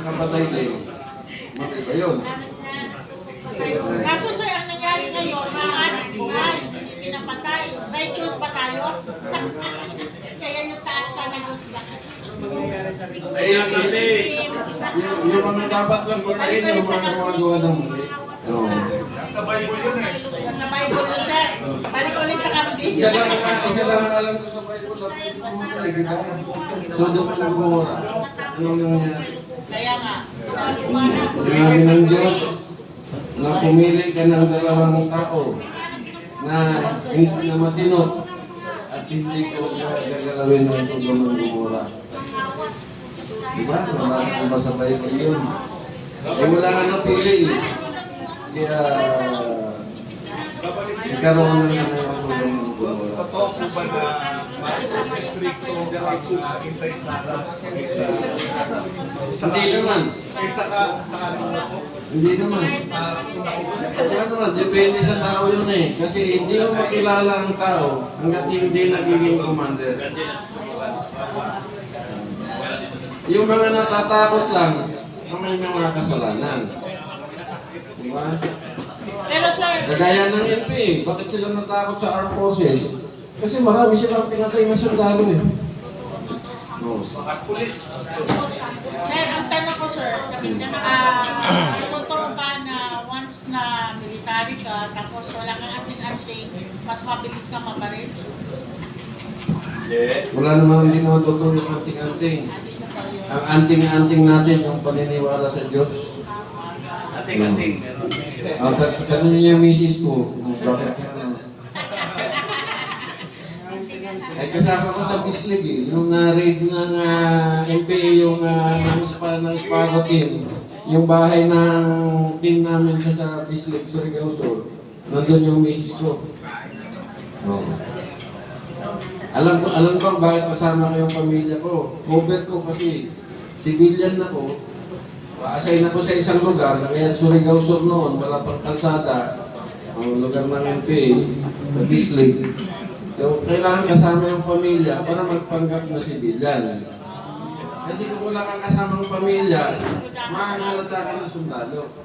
nakapatay din, matay ba yun? Kaso sir, ang nangyari ngayon, mga adik buhay, hindi pinapatay. Righteous pa tayo. Kaya yung taas talaga sila. Yung mga dapat lang patayin, yung mga gumagawa ng mali. Sa Bible yun eh. Sa Bible yun sir. Balik ulit sa kapatid. Isa lang ang alam ko sa Bible, napipumutay, di ba? Sodom and Gomorrah. Anong nangyari? Kaya nga. Sinabi ng Diyos na pumili ka ng dalawang tao na matino at hindi ko gagalawin ng Sodom and Gomorrah. Diba? Nabasa ko ba sa Bible yun? Eh wala nga napili eh. Kaya nagkaroon na nga ng Sodom and Gomorrah. Totoo po ba na mas stricto ang intay sa Hindi naman. sa kanila po? Hindi naman. Kaya naman, depende sa tao yun eh. Kasi hindi mo makilala ang tao hanggat hindi nagiging commander. Yung mga natatakot lang, may mga kasalanan. Diba? Pero sir, Kagaya ng NPA, bakit sila natakot sa armed forces? Kasi marami silang pinatay na sundalo eh. No. Mga pulis. sir, ang tanong ko sir, totoo ba na once na military ka, tapos wala kang anting-anting, mas mabilis ka mabaril? Wala naman hindi mo totoo yung anting-anting. Ang anting-anting natin yung paniniwala sa Diyos. Ating-ating. Tanong niya yung misis ko, bakit ay kasama ko sa Bislig eh. Nung raid ng NPA yung ng Sparrow team, yung bahay ng team namin sa Bislig, Surigao Sur, nandun yung misis ko. Oh. Alam ko bakit kasama ko yung pamilya ko. Cover ko kasi civilian ako. Pa-assign ako sa isang lugar, kaya Surigao Sur noon, wala pang kalsada, ang lugar ng NPA, sa Bislig. So, kailangan kasama yung pamilya para magpanggap na civilian. Kasi kung wala kang kasamang pamilya, mahangalata ka na sundalo.